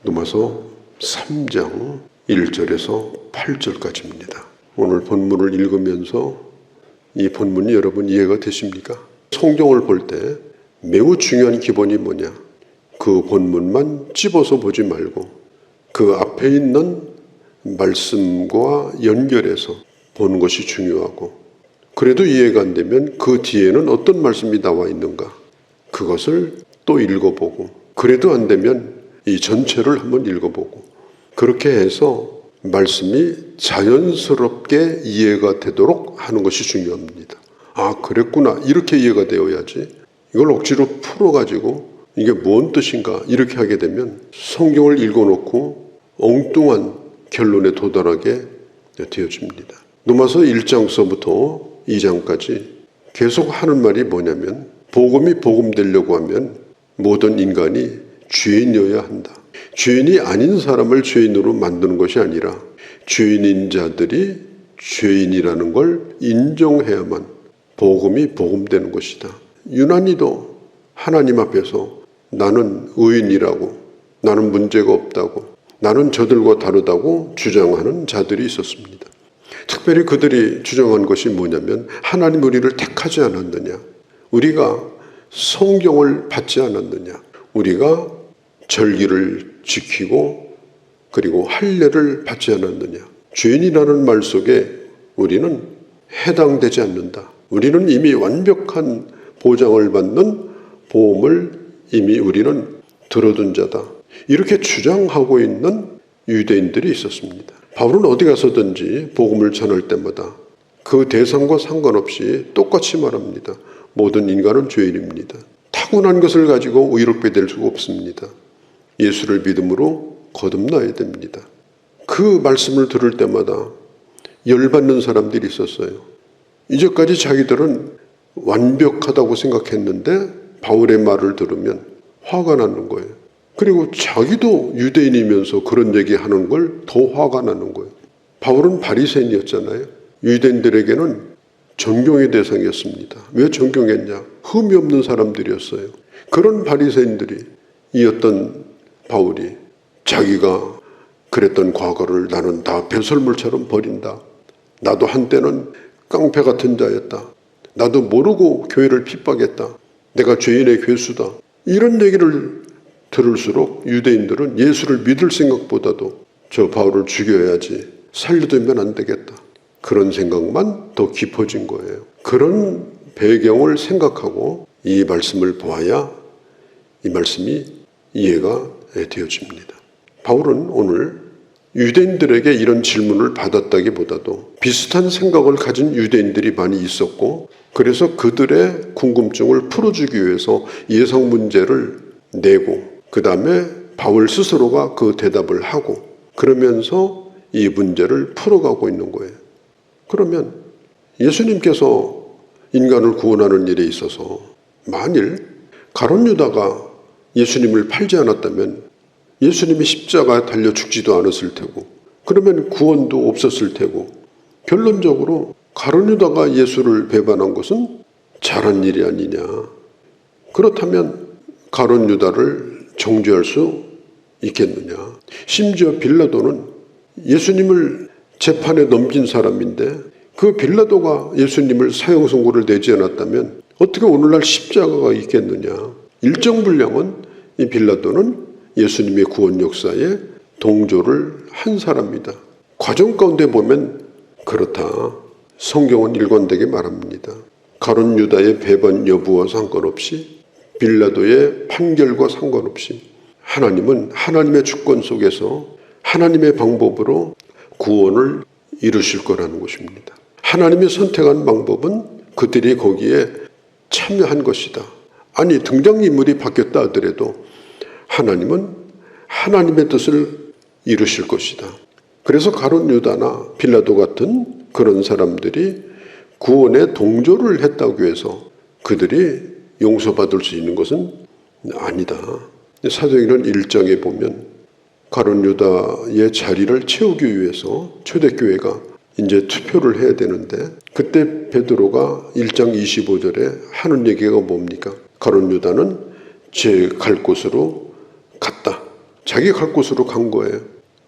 로마서 3장 1절에서 8절까지입니다. 오늘 본문을 읽으면서 이 본문이 여러분 이해가 되십니까? 성경을 볼 때 매우 중요한 기본이 뭐냐? 그 본문만 찝어서 보지 말고 그 앞에 있는 말씀과 연결해서 보는 것이 중요하고, 그래도 이해가 안 되면 그 뒤에는 어떤 말씀이 나와 있는가 그것을 또 읽어보고, 그래도 안 되면 이 전체를 한번 읽어보고, 그렇게 해서 말씀이 자연스럽게 이해가 되도록 하는 것이 중요합니다. 아, 그랬구나, 이렇게 이해가 되어야지 이걸 억지로 풀어가지고 이게 뭔 뜻인가 이렇게 하게 되면 성경을 읽어놓고 엉뚱한 결론에 도달하게 되어집니다. 로마서 1장서부터 2장까지 계속 하는 말이 뭐냐면, 복음이 복음되려고 하면 모든 인간이 죄인이어야 한다. 죄인이 아닌 사람을 죄인으로 만드는 것이 아니라 죄인인 자들이 죄인이라는 걸 인정해야만 복음이 복음되는 것이다. 유난히도 하나님 앞에서 나는 의인이라고, 나는 문제가 없다고, 나는 저들과 다르다고 주장하는 자들이 있었습니다. 특별히 그들이 주장한 것이 뭐냐면, 하나님 우리를 택하지 않았느냐, 우리가 성경을 받지 않았느냐, 우리가 절기를 지키고 그리고 할례를 받지 않았느냐. 죄인이라는 말 속에 우리는 해당되지 않는다. 우리는 이미 완벽한 보장을 받는 보험을 이미 우리는 들어둔 자다. 이렇게 주장하고 있는 유대인들이 있었습니다. 바울은 어디 가서든지 복음을 전할 때마다 그 대상과 상관없이 똑같이 말합니다. 모든 인간은 죄인입니다. 타고난 것을 가지고 의롭게 될 수가 없습니다. 예수를 믿음으로 거듭나야 됩니다. 그 말씀을 들을 때마다 열받는 사람들이 있었어요. 이제까지 자기들은 완벽하다고 생각했는데 바울의 말을 들으면 화가 나는 거예요. 그리고 자기도 유대인이면서 그런 얘기하는 걸 더 화가 나는 거예요. 바울은 바리새인이었잖아요. 유대인들에게는 존경의 대상이었습니다. 왜 존경했냐? 흠이 없는 사람들이었어요. 그런 바리새인들이 이 어떤 바울이 자기가 그랬던 과거를 나는 다 배설물처럼 버린다. 나도 한때는 깡패 같은 자였다. 나도 모르고 교회를 핍박했다. 내가 죄인의 괴수다. 이런 얘기를 들을수록 유대인들은 예수를 믿을 생각보다도 저 바울을 죽여야지, 살려두면 안 되겠다, 그런 생각만 더 깊어진 거예요. 그런 배경을 생각하고 이 말씀을 보아야 이 말씀이 이해가 되어집니다. 바울은 오늘 유대인들에게 이런 질문을 받았다기보다도 비슷한 생각을 가진 유대인들이 많이 있었고, 그래서 그들의 궁금증을 풀어주기 위해서 예상 문제를 내고, 그 다음에 바울 스스로가 그 대답을 하고, 그러면서 이 문제를 풀어가고 있는 거예요. 그러면 예수님께서 인간을 구원하는 일에 있어서 만일 가룟 유다가 예수님을 팔지 않았다면 예수님이 십자가에 달려 죽지도 않았을 테고, 그러면 구원도 없었을 테고, 결론적으로 가룟 유다가 예수를 배반한 것은 잘한 일이 아니냐. 그렇다면 가룟 유다를 정죄할 수 있겠느냐. 심지어 빌라도는 예수님을 재판에 넘긴 사람인데 그 빌라도가 예수님을 사형 선고를 내지 않았다면 어떻게 오늘날 십자가가 있겠느냐. 일정분량은 이 빌라도는 예수님의 구원 역사에 동조를 한 사람이다. 과정 가운데 보면 그렇다. 성경은 일관되게 말합니다. 가룟 유다의 배반 여부와 상관없이, 빌라도의 판결과 상관없이 하나님은 하나님의 주권 속에서 하나님의 방법으로 구원을 이루실 거라는 것입니다. 하나님이 선택한 방법은 그들이 거기에 참여한 것이다. 아니, 등장인물이 바뀌었다 하더라도 하나님은 하나님의 뜻을 이루실 것이다. 그래서 가룟 유다나 빌라도 같은 그런 사람들이 구원에 동조를 했다고 해서 그들이 용서받을 수 있는 것은 아니다. 사도행전 1장에 보면 가룟 유다의 자리를 채우기 위해서 초대교회가 이제 투표를 해야 되는데, 그때 베드로가 1장 25절에 하는 얘기가 뭡니까? 가룟 유다는 제 갈 곳으로 갔다. 자기 갈 곳으로 간 거예요.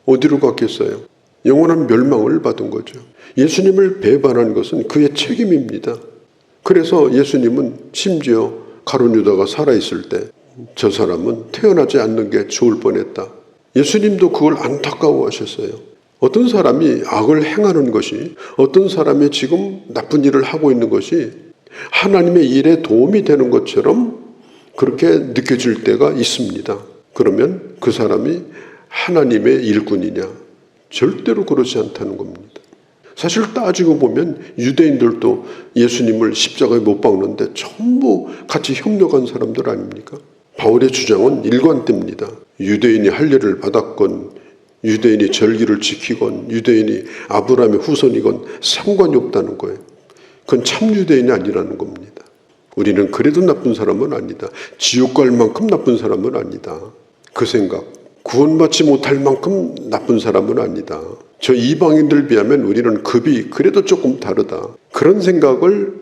어디로 갔겠어요? 영원한 멸망을 받은 거죠. 예수님을 배반한 것은 그의 책임입니다. 그래서 예수님은 심지어 가룟 유다가 살아있을 때 저 사람은 태어나지 않는 게 좋을 뻔했다. 예수님도 그걸 안타까워하셨어요. 어떤 사람이 악을 행하는 것이, 어떤 사람이 지금 나쁜 일을 하고 있는 것이 하나님의 일에 도움이 되는 것처럼 그렇게 느껴질 때가 있습니다. 그러면 그 사람이 하나님의 일꾼이냐? 절대로 그렇지 않다는 겁니다. 사실 따지고 보면 유대인들도 예수님을 십자가에 못 박는데 전부 같이 협력한 사람들 아닙니까? 바울의 주장은 일관됩니다. 유대인이 할례를 받았건 유대인이 절기를 지키건 유대인이 아브라함의 후손이건 상관이 없다는 거예요. 그건 참 유대인이 아니라는 겁니다. 우리는 그래도 나쁜 사람은 아니다. 지옥 갈 만큼 나쁜 사람은 아니다. 그 생각. 구원받지 못할 만큼 나쁜 사람은 아니다. 저 이방인들 비하면 우리는 급이 그래도 조금 다르다. 그런 생각을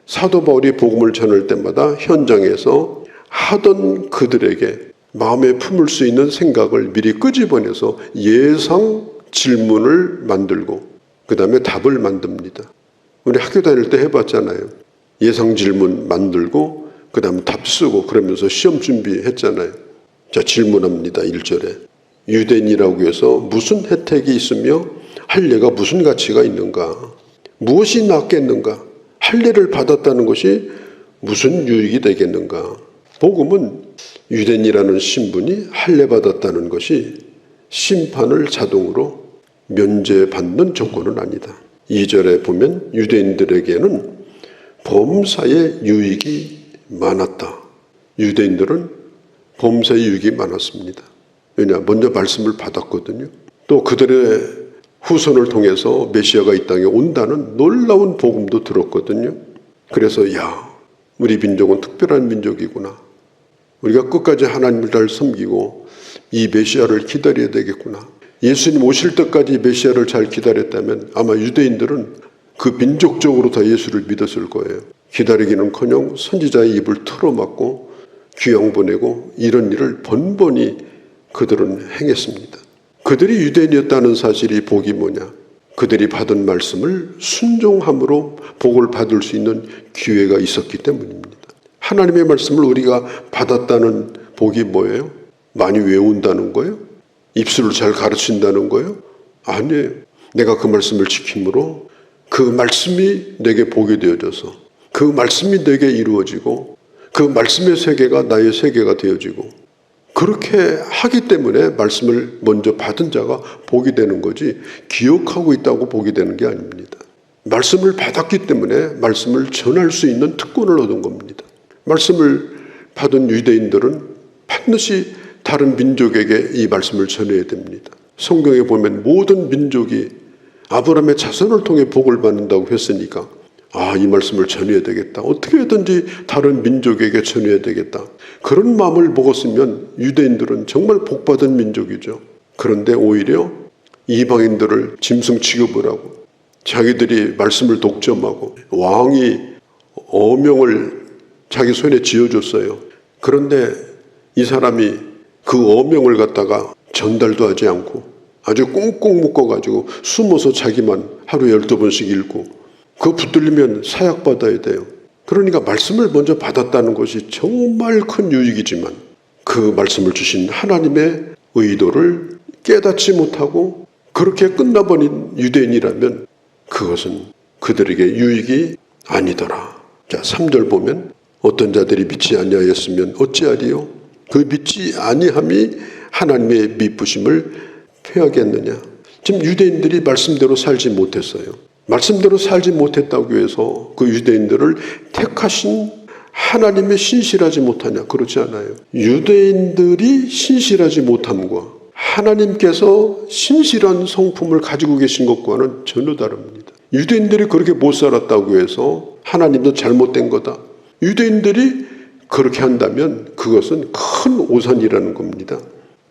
사도 바울이 복음을 전할 때마다 현장에서 하던 그들에게 마음에 품을 수 있는 생각을 미리 끄집어내서 예상 질문을 만들고 그 다음에 답을 만듭니다. 우리 학교 다닐 때 해봤잖아요. 예상 질문 만들고 그 다음에 답 쓰고 그러면서 시험 준비했잖아요. 자, 질문합니다. 1절에 유대인이라고 해서 무슨 혜택이 있으며 할례가 무슨 가치가 있는가? 무엇이 낫겠는가? 할례를 받았다는 것이 무슨 유익이 되겠는가? 복음은 유대인이라는 신분이 할례 받았다는 것이 심판을 자동으로 면제받는 조건은 아니다. 2절에 보면 유대인들에게는 범사의 유익이 많았다. 유대인들은 범사의 유익이 많았습니다. 왜냐? 먼저 말씀을 받았거든요. 또 그들의 후손을 통해서 메시아가 이 땅에 온다는 놀라운 복음도 들었거든요. 그래서 야, 우리 민족은 특별한 민족이구나. 우리가 끝까지 하나님을 잘 섬기고 이 메시아를 기다려야 되겠구나. 예수님 오실 때까지 메시아를 잘 기다렸다면 아마 유대인들은 그 민족적으로 다 예수를 믿었을 거예요. 기다리기는커녕 선지자의 입을 틀어막고 귀양 보내고 이런 일을 번번이 그들은 행했습니다. 그들이 유대인이었다는 사실이 복이 뭐냐? 그들이 받은 말씀을 순종함으로 복을 받을 수 있는 기회가 있었기 때문입니다. 하나님의 말씀을 우리가 받았다는 복이 뭐예요? 많이 외운다는 거예요? 입술을 잘 가르친다는 거예요? 아니에요. 내가 그 말씀을 지킴으로 그 말씀이 내게 복이 되어져서 그 말씀이 내게 이루어지고 그 말씀의 세계가 나의 세계가 되어지고 그렇게 하기 때문에 말씀을 먼저 받은 자가 복이 되는 거지 기억하고 있다고 복이 되는 게 아닙니다. 말씀을 받았기 때문에 말씀을 전할 수 있는 특권을 얻은 겁니다. 말씀을 받은 유대인들은 반드시 다른 민족에게 이 말씀을 전해야 됩니다. 성경에 보면 모든 민족이 아브라함의 자손을 통해 복을 받는다고 했으니까 이 말씀을 전해야 되겠다. 어떻게든지 다른 민족에게 전해야 되겠다. 그런 마음을 먹었으면 유대인들은 정말 복받은 민족이죠. 그런데 오히려 이방인들을 짐승 취급을 하고 자기들이 말씀을 독점하고 왕이 어명을 자기 손에 쥐어줬어요. 그런데 이 사람이 그 어명을 갖다가 전달도 하지 않고 아주 꽁꽁 묶어가지고 숨어서 자기만 하루에 12번씩 읽고 그거 붙들리면 사약받아야 돼요. 그러니까 말씀을 먼저 받았다는 것이 정말 큰 유익이지만 그 말씀을 주신 하나님의 의도를 깨닫지 못하고 그렇게 끝나버린 유대인이라면 그것은 그들에게 유익이 아니더라. 자, 3절 보면 어떤 자들이 믿지 아니하였으면 어찌하리요? 그 믿지 아니함이 하나님의 미쁘심을 패하겠느냐? 지금 유대인들이 말씀대로 살지 못했어요. 말씀대로 살지 못했다고 해서 그 유대인들을 택하신 하나님의 신실하지 못하냐? 그렇지 않아요. 유대인들이 신실하지 못함과 하나님께서 신실한 성품을 가지고 계신 것과는 전혀 다릅니다. 유대인들이 그렇게 못 살았다고 해서 하나님도 잘못된 거다. 유대인들이 그렇게 한다면 그것은 큰 오산이라는 겁니다.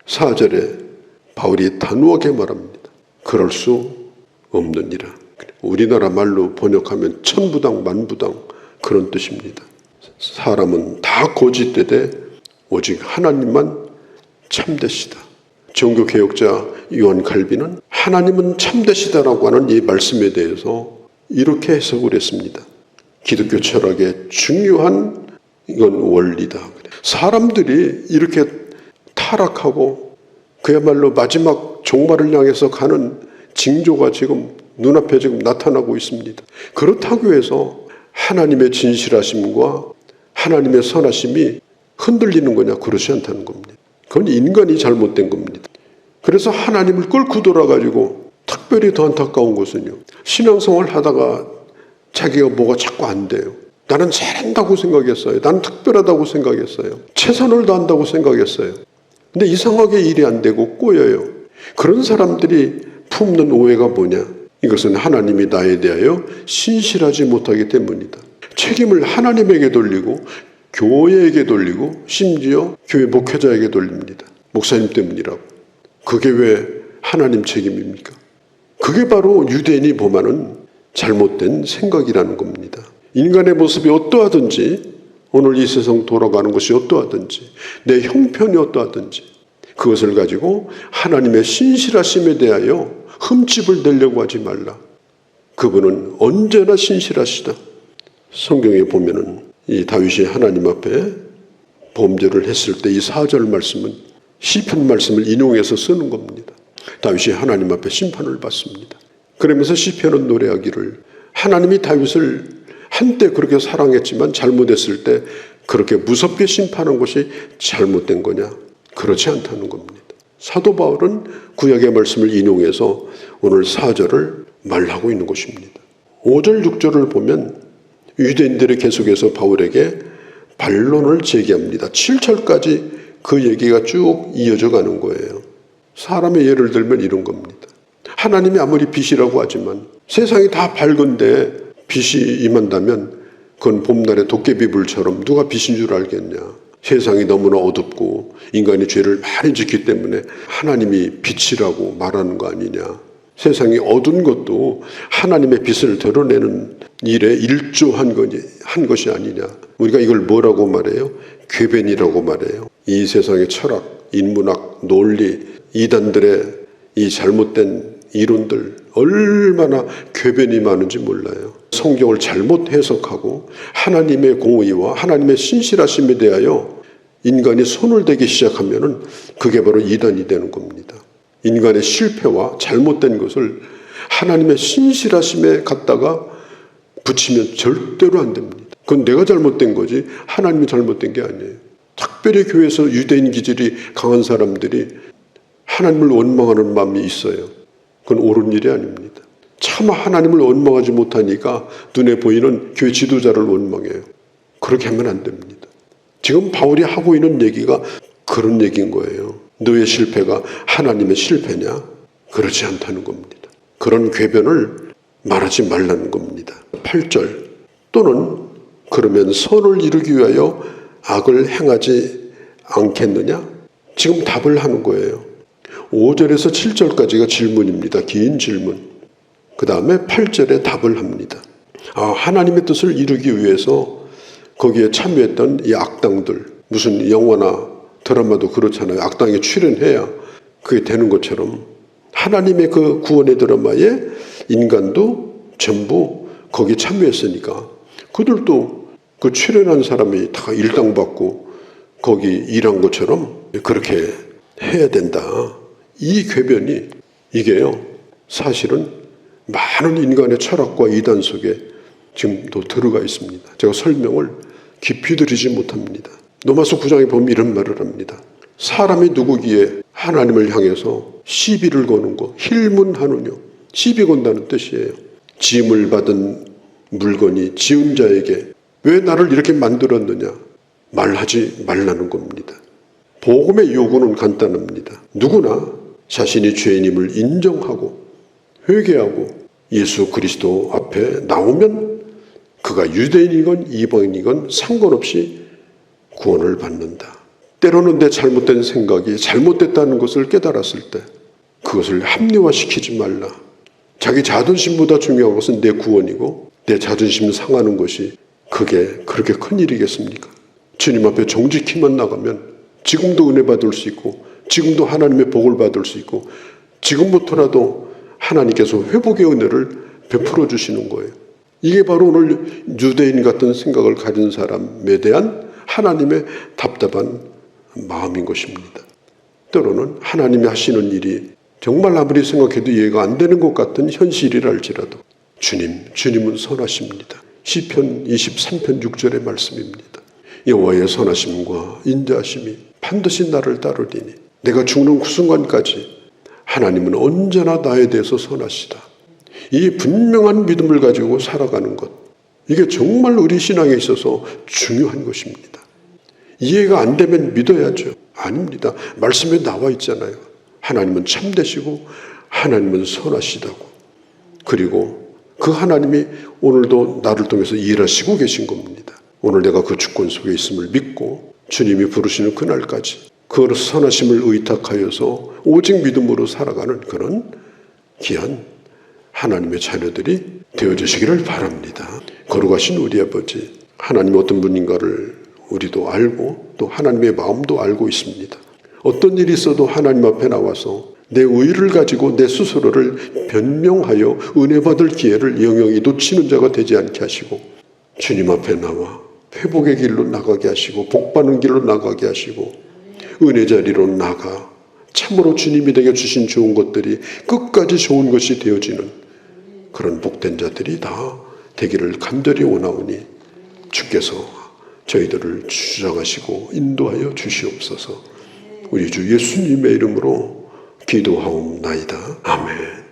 4절에 바울이 단호하게 말합니다. 그럴 수 없느니라. 우리나라 말로 번역하면 천부당 만부당 그런 뜻입니다. 사람은 다 거짓되되 오직 하나님만 참되시다. 종교개혁자 요한 칼빈은 하나님은 참되시다라고 하는 이 말씀에 대해서 이렇게 해석을 했습니다. 기독교 철학의 중요한 이건 원리다. 사람들이 이렇게 타락하고 그야말로 마지막 종말을 향해서 가는 징조가 지금 눈앞에 지금 나타나고 있습니다. 그렇다고 해서 하나님의 진실하심과 하나님의 선하심이 흔들리는 거냐? 그렇지 않다는 겁니다. 그건 인간이 잘못된 겁니다. 그래서 하나님을 끌고 돌아가지고 특별히 더 안타까운 것은요, 신앙생활 하다가 자기가 뭐가 자꾸 안 돼요. 나는 잘한다고 생각했어요. 나는 특별하다고 생각했어요. 최선을 다한다고 생각했어요. 근데 이상하게 일이 안 되고 꼬여요. 그런 사람들이 품는 오해가 뭐냐? 이것은 하나님이 나에 대하여 신실하지 못하기 때문이다. 책임을 하나님에게 돌리고 교회에게 돌리고 심지어 교회 목회자에게 돌립니다. 목사님 때문이라고. 그게 왜 하나님 책임입니까? 그게 바로 유대인이 범하는 잘못된 생각이라는 겁니다. 인간의 모습이 어떠하든지, 오늘 이 세상 돌아가는 것이 어떠하든지, 내 형편이 어떠하든지 그것을 가지고 하나님의 신실하심에 대하여 흠집을 내려고 하지 말라. 그분은 언제나 신실하시다. 성경에 보면은 이 다윗이 하나님 앞에 범죄를 했을 때 이 4절 말씀은 시편 말씀을 인용해서 쓰는 겁니다. 다윗이 하나님 앞에 심판을 받습니다. 그러면서 시편은 노래하기를, 하나님이 다윗을 한때 그렇게 사랑했지만 잘못했을 때 그렇게 무섭게 심판한 것이 잘못된 거냐? 그렇지 않다는 겁니다. 사도 바울은 구약의 말씀을 인용해서 오늘 4절을 말하고 있는 것입니다. 5절, 6절을 보면 유대인들이 계속해서 바울에게 반론을 제기합니다. 7절까지 그 얘기가 쭉 이어져 가는 거예요. 사람의 예를 들면 이런 겁니다. 하나님이 아무리 빛이라고 하지만 세상이 다 밝은데 빛이 임한다면 그건 봄날의 도깨비불처럼 누가 빛인 줄 알겠냐. 세상이 너무나 어둡고 인간이 죄를 많이 짓기 때문에 하나님이 빛이라고 말하는 거 아니냐. 세상이 어두운 것도 하나님의 빛을 드러내는 일에 일조한 것이 아니냐. 우리가 이걸 뭐라고 말해요? 궤변이라고 말해요. 이 세상의 철학, 인문학, 논리, 이단들의 이 잘못된 이론들 얼마나 궤변이 많은지 몰라요. 성경을 잘못 해석하고 하나님의 공의와 하나님의 신실하심에 대하여 인간이 손을 대기 시작하면은 그게 바로 이단이 되는 겁니다. 인간의 실패와 잘못된 것을 하나님의 신실하심에 갖다가 붙이면 절대로 안 됩니다. 그건 내가 잘못된 거지 하나님이 잘못된 게 아니에요. 특별히 교회에서 유대인 기질이 강한 사람들이 하나님을 원망하는 마음이 있어요. 그건 옳은 일이 아닙니다. 차마 하나님을 원망하지 못하니까 눈에 보이는 교회 지도자를 원망해요. 그렇게 하면 안 됩니다. 지금 바울이 하고 있는 얘기가 그런 얘기인 거예요. 너의 실패가 하나님의 실패냐? 그렇지 않다는 겁니다. 그런 궤변을 말하지 말라는 겁니다. 8절 또는 그러면 선을 이루기 위하여 악을 행하지 않겠느냐? 지금 답을 하는 거예요. 5절에서 7절까지가 질문입니다. 긴 질문. 그 다음에 8절에 답을 합니다. 하나님의 뜻을 이루기 위해서 거기에 참여했던 이 악당들, 무슨 영화나 드라마도 그렇잖아요. 악당에 출연해야 그게 되는 것처럼 하나님의 그 구원의 드라마에 인간도 전부 거기 참여했으니까 그들도 그 출연한 사람이 다 일당받고 거기 일한 것처럼 그렇게 해야 된다. 이 궤변이 이게요, 사실은 많은 인간의 철학과 이단 속에 지금도 들어가 있습니다. 제가 설명을 깊이 드리지 못합니다. 로마서 9장에 보면 이런 말을 합니다. 사람이 누구기에 하나님을 향해서 시비를 거는 거, 힐문하느뇨. 시비 건다는 뜻이에요. 지음을 받은 물건이 지은 자에게 왜 나를 이렇게 만들었느냐 말하지 말라는 겁니다. 복음의 요구는 간단합니다. 누구나 자신이 죄인임을 인정하고 회개하고 예수 그리스도 앞에 나오면 그가 유대인이건 이방인이건 상관없이 구원을 받는다. 때로는 내 잘못된 생각이 잘못됐다는 것을 깨달았을 때 그것을 합리화시키지 말라. 자기 자존심보다 중요한 것은 내 구원이고 내 자존심 상하는 것이 그게 그렇게 큰 일이겠습니까? 주님 앞에 정직히만 나가면 지금도 은혜 받을 수 있고 지금도 하나님의 복을 받을 수 있고 지금부터라도 하나님께서 회복의 은혜를 베풀어 주시는 거예요. 이게 바로 오늘 유대인 같은 생각을 가진 사람에 대한 하나님의 답답한 마음인 것입니다. 때로는 하나님이 하시는 일이 정말 아무리 생각해도 이해가 안 되는 것 같은 현실이랄지라도 주님은 선하십니다. 시편 23편 6절의 말씀입니다. 여호와의 선하심과 인자하심이 반드시 나를 따르리니 내가 죽는 그 순간까지 하나님은 언제나 나에 대해서 선하시다. 이 분명한 믿음을 가지고 살아가는 것, 이게 정말 우리 신앙에 있어서 중요한 것입니다. 이해가 안 되면 믿어야죠. 아닙니다. 말씀에 나와 있잖아요. 하나님은 참되시고 하나님은 선하시다고. 그리고 그 하나님이 오늘도 나를 통해서 일하시고 계신 겁니다. 오늘 내가 그 주권 속에 있음을 믿고 주님이 부르시는 그날까지 그 선하심을 의탁하여서 오직 믿음으로 살아가는 그런 귀한 하나님의 자녀들이 되어주시기를 바랍니다. 거룩하신 우리 아버지, 하나님이 어떤 분인가를 우리도 알고 또 하나님의 마음도 알고 있습니다. 어떤 일이 있어도 하나님 앞에 나와서 내 의를 가지고 내 스스로를 변명하여 은혜 받을 기회를 영영이 놓치는 자가 되지 않게 하시고 주님 앞에 나와 회복의 길로 나가게 하시고 복받는 길로 나가게 하시고 은혜 자리로 나가 참으로 주님이 내게 주신 좋은 것들이 끝까지 좋은 것이 되어지는 그런 복된 자들이 다 되기를 간절히 원하오니 주께서 저희들을 주장하시고 인도하여 주시옵소서. 우리 주 예수님의 이름으로 기도하옵나이다. 아멘.